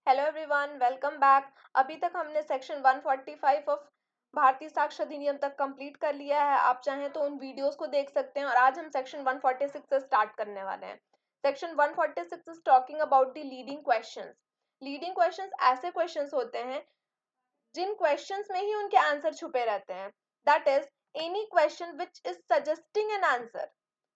Hello everyone, welcome back. अभी तक हमने सेक्शन 145 ऑफ भारतीय साक्ष्य अधिनियम तक कंप्लीट कर लिया है। आप चाहें तो उन वीडियोस को देख सकते हैं और आज हम सेक्शन 146 से स्टार्ट करने वाले हैं। Section 146 is talking about the leading questions. Leading questions ऐसे क्वेश्चंस होते हैं जिन क्वेश्चंस में ही उनके आंसर छुपे रहते हैं। That is any question which is suggesting an answer.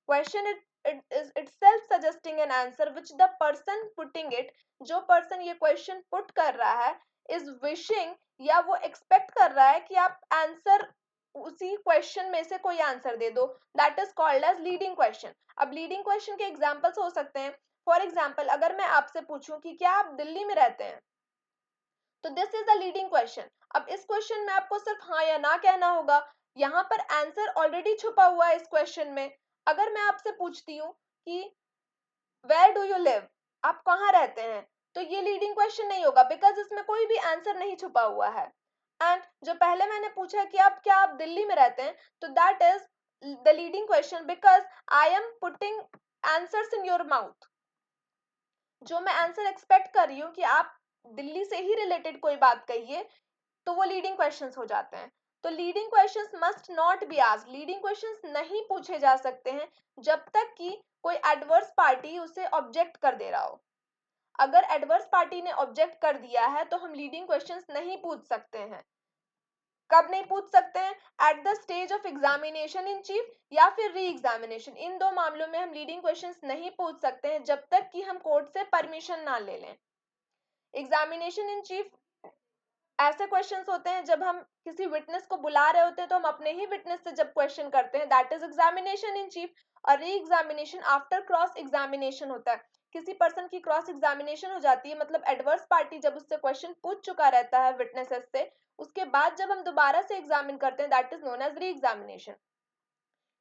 Question it is itself suggesting an answer which the person putting it, जो person ये क्वेश्चन पुट कर रहा है, इज विशिंग या वो एक्सपेक्ट कर रहा है कि आप आंसर उसी क्वेश्चन में से कोई आंसर दे दो। That is called as leading question. अब लीडिंग क्वेश्चन के एग्जांपल्स हो सकते हैं। फॉर एग्जांपल, अगर मैं आपसे पूछूं कि क्या आप दिल्ली में रहते हैं, तो this is the leading question. अब इस क्वेश्चन में आपको सिर्फ हाँ या ना कहना होगा। यहाँ पर आंसर ऑलरेडी छुपा हुआ है इस क्वेश्चन में। अगर मैं आपसे पूछती हूँ कि वेयर डू यू लिव, आप कहाँ रहते हैं, तो ये लीडिंग क्वेश्चन नहीं होगा बिकॉज इसमें कोई भी आंसर नहीं छुपा हुआ है। एंड जो पहले मैंने पूछा कि आप दिल्ली में रहते हैं, तो that is the leading question because I am putting answers in your mouth. जो मैं आंसर एक्सपेक्ट कर रही हूँ कि आप दिल्ली से ही रिलेटेड कोई बात कहिए, तो वो लीडिंग क्वेश्चंस हो जाते हैं। तो leading questions must not be asked. Leading questions नहीं पूछे जा सकते हैं जब तक कि कोई एडवर्स पार्टी उसे ऑब्जेक्ट कर दे रहा हो। अगर एडवर्स पार्टी ने ऑब्जेक्ट कर दिया है तो हम लीडिंग क्वेश्चंस नहीं पूछ सकते हैं। कब नहीं पूछ सकते हैं? At the stage of examination in chief या फिर री एग्जामिनेशन। इन दो मामलों में हम लीडिंग क्वेश्चंस नहीं पूछ सकते हैं जब तक कि हम कोर्ट से परमिशन ना ले लें। एग्जामिनेशन इन चीफ ऐसे क्वेश्चंस होते हैं जब हम किसी विटनेस को बुला रहे होते हैं, तो हम अपने ही विटनेस से जब क्वेश्चन करते हैं, that is examination in chief. और re examination after cross examination होता है। किसी पर्सन की क्रॉस एग्जामिनेशन हो जाती है, मतलब एडवर्स पार्टी जब उससे क्वेश्चन पूछ चुका रहता है विटनेसेस से, उसके बाद जब हम दोबारा से एग्जामिन करते हैं, that is known as re examination.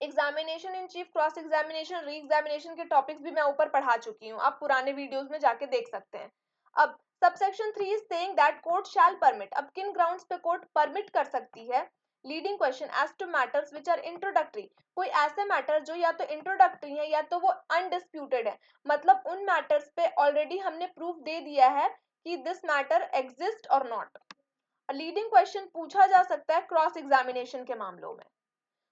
Examination in chief, cross examination, re examination के टॉपिक्स भी मैं ऊपर पढ़ा चुकी हूँ, आप पुराने वीडियोस में जाके देख सकते हैं। अब subsection 3 is saying that court shall permit. अब किन ग्राउंड्स पे कोर्ट परमिट कर सकती है leading question as to matters which are introductory. कोई ऐसे मैटर जो या तो इंट्रोडक्टरी है या तो वो अनडिस्प्यूटेड है, मतलब उन मैटर्स पे ऑलरेडी हमने प्रूफ दे दिया है कि दिस मैटर एग्जिस्ट और नॉट। लीडिंग क्वेश्चन पूछा जा सकता है क्रॉस एग्जामिनेशन के मामलों में।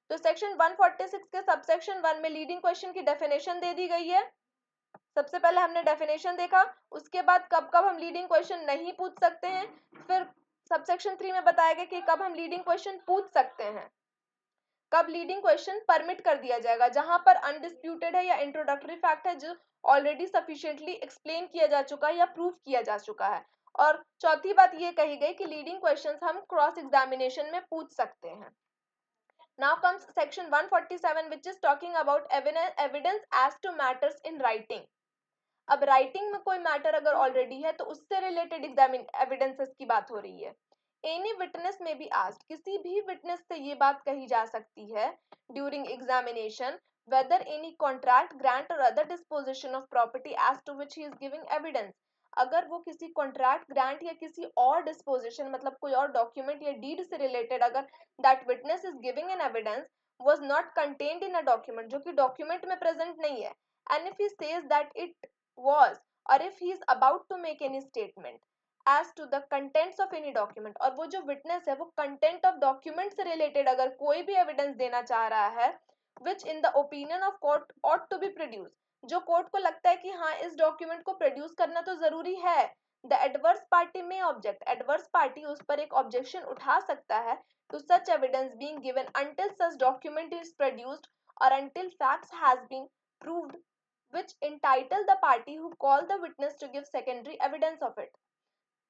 तो सेक्शन 146 के सबसेक्शन 1 में लीडिंग क्वेश्चन की डेफिनेशन दे दी गई है। सबसे पहले हमने डेफिनेशन देखा, उसके बाद कब कब हम लीडिंग क्वेश्चन नहीं पूछ सकते हैं, फिर सबसेक्शन 3 में बताया गया कि कब हम लीडिंग क्वेश्चन पूछ सकते हैं, कब लीडिंग क्वेश्चन परमिट कर दिया जाएगा, जहां पर अनडिस्प्यूटेड है या इंट्रोडक्टरी फैक्ट है जो ऑलरेडी सफिशिएंटली एक्सप्लेन किया जा चुका है या प्रूफ किया जा चुका है। और चौथी बात ये कही गई कि लीडिंग क्वेश्चंस हम क्रॉस एग्जामिनेशन में पूछ सकते हैं। Now comes section 147 which is talking about evidence as to matters in writing. अब राइटिंग में कोई मैटर अगर ऑलरेडी है तो उससे रिलेटेड एविडेंसेस की बात हो रही है। एनी विटनेस में बी आस्क्ड, किसी भी विटनेस से ये बात कही जा सकती है during examination whether any contract, grant or other disposition of property as to which he is giving evidence। अगर वो किसी कॉन्ट्रैक्ट, ग्रांट या किसी और डिस्पोजिशन, मतलब कोई और डॉक्यूमेंट या डीड से रिलेटेड अगर that witness is giving an evidence was not contained in a document, जो कि डॉक्यूमेंट में प्रेजेंट नहीं है, and if he says that it was, or if he is about to make any statement as to the contents of any document, और वो जो witness है वो कंटेंट ऑफ डॉक्यूमेंट से रिलेटेड अगर कोई भी एविडेंस देना चाह रहा है, which in the opinion of court ought to be produced, जो कोर्ट को लगता है कि हाँ इस डॉक्यूमेंट को प्रोड्यूस करना तो जरूरी है, द एडवर्स पार्टी में ऑब्जेक्ट, एडवर्स पार्टी उस पर एक ऑब्जेक्शन उठा सकता है to such evidence being given until such document is produced or until facts has been proved which entitle the party who call the witness to give secondary evidence of it।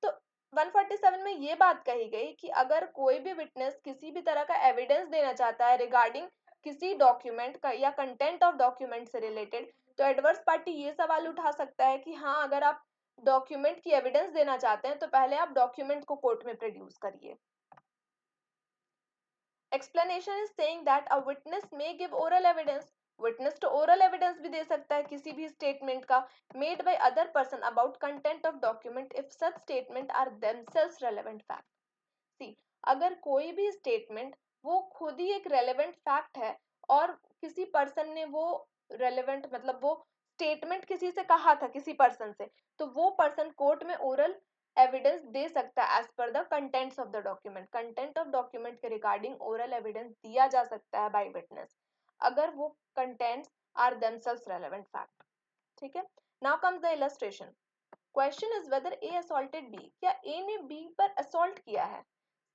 तो 147 में ये बात कही गई कि अगर कोई भी विटनेस किसी भी तरह का एविडेंस देना चाहता है रिगार्डिंग किसी डॉक्यूमेंट का या कंटेंट ऑफ डॉक्यूमेंट से रिलेटेड, तो एडवर्स पार्टी ये सवाल उठा सकता है कि हाँ अगर आप डॉक्यूमेंट की एविडेंस देना चाहते हैं तो पहले आप डॉक्यूमेंट को कोर्ट में प्रोड्यूस करिए। Explanation is saying that a witness may give oral evidence। Witness तो ओरल एविडेंस भी दे सकता है किसी भी स्टेटमेंट का made by other person about content of document if such statement are themselves relevant fact. See, अगर कोई भी स्टेटमेंट वो खुद ही एक रेलेवेंट फैक्ट है और किसी पर्सन ने वो रेलेवेंट, मतलब वो स्टेटमेंट किसी से कहा था किसी पर्सन से, तो वो पर्सन कोर्ट में ओरल एविडेंस दे सकता है as per the contents of the document. Content of document के रिगार्डिंग ओरल एविडेंस दिया जा सकता है बाय विटनेस अगर वो contents are themselves relevant fact. ठीक है, now comes the illustration. Question is whether A assaulted B, क्या ए ने बी पर असॉल्ट किया है।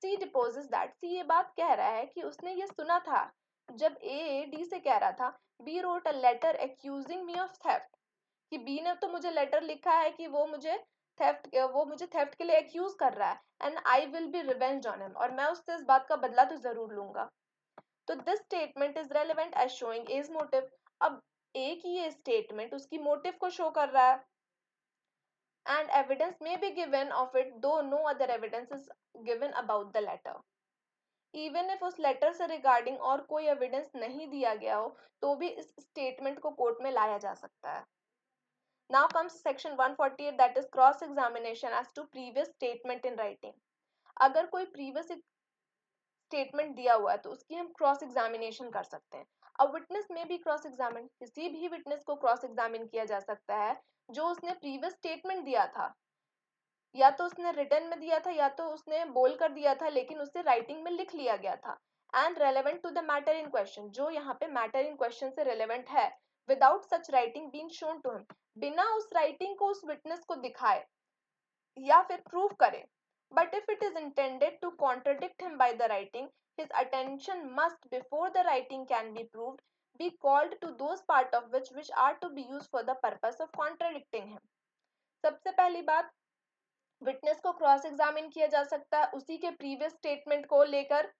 सी डिपोजेस दैट, सी ये बात कह रहा है कि उसने ये सुना था जब ए डी से कह रहा था B wrote a letter accusing me of theft, कि बी ने तो मुझे लेटर लिखा है कि वो मुझे थेफ्ट के लिए एक्यूज कर रहा है and I will be revenge on him, और मैं उससे इस बात का बदला तो जरूर लूंगा। तो this statement is relevant as showing as motive. अब ए की ये स्टेटमेंट उसकी मोटिव को शो कर रहा है and evidence may be given of it though no other evidence is given about the letter। Even if उस लेटर से रिगार्डिंग और कोई एविडेंस नहीं दिया गया हो तो भी इस स्टेटमेंट को कोर्ट में लाया जा सकता है। Now comes section 148 that is cross examination as to previous statement in writing. अगर कोई प्रीवियस स्टेटमेंट दिया हुआ है तो उसकी हम क्रॉस एग्जामिनेशन कर सकते हैं। अब विटनेस में भी क्रॉस एग्जामिन, किसी भी विटनेस को क्रॉस एग्जामिन किया जा सकता है जो उसने प्रीवियस स्टेटमेंट दिया था, या तो उसने रिटर्न में दिया था या तो उसने बोल कर दिया था लेकिन उससे राइटिंग में लिख लिया गया था, and relevant to the matter in question, जो यहाँ पे मैटर इन क्वेश्चन से रेलेवेंट है, without such writing being shown to him, बिना उस राइटिंग को उस विटनेस को दिखाए या फिर प्रूव करे। But if it is intended to contradict him by the writing, his attention must before the writing can be proved be called to those part of which are to be used for the purpose of contradicting him। सबसे पहली बात, witness को cross examine किया जा सकता है उसी के प्रीवियस स्टेटमेंट को लेकर,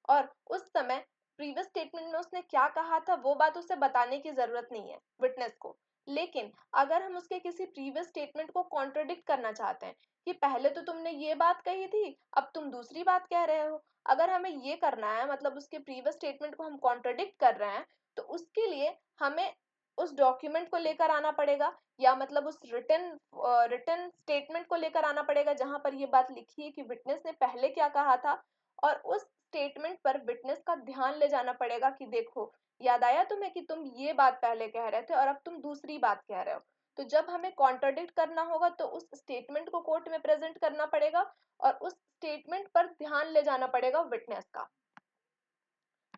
और उस समय प्रीवियस स्टेटमेंट में उसने क्या कहा था वो बात उसे बताने की जरूरत नहीं है विटनेस को। लेकिन अगर हम उसके किसी प्रीवियस स्टेटमेंट को कॉन्ट्रडिक्ट करना चाहते हैं कि पहले तो तुमने ये बात कही थी अब तुम दूसरी बात कह रहे हो, अगर हमें ये करना है मतलब उसके प्रीवियस स्टेटमेंट को हम कॉन्ट्रडिक्ट कर रहे हैं, तो उसके लिए हमें उस डॉक्यूमेंट को लेकर आना पड़ेगा या मतलब उस रिटन स्टेटमेंट को लेकर आना पड़ेगा जहां पर ये बात लिखी है कि विटनेस ने पहले क्या कहा था, और उस स्टेटमेंट पर विटनेस का ध्यान ले जाना पड़ेगा कि देखो याद आया तुम्हें कि तुम ये बात पहले कह रहे थे और अब तुम दूसरी बात कह रहे हो। तो जब हमें कॉन्ट्रडिक्ट करना होगा तो उस स्टेटमेंट को कोर्ट में प्रेजेंट करना पड़ेगा और उस स्टेटमेंट पर ध्यान ले जाना पड़ेगा विटनेस का।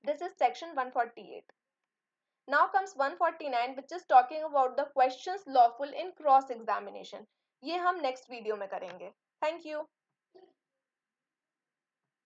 This is section 148। Now comes 149 which is talking about the questions lawful in cross examination। ये हम नेक्स्ट वीडियो में करेंगे। Thank you.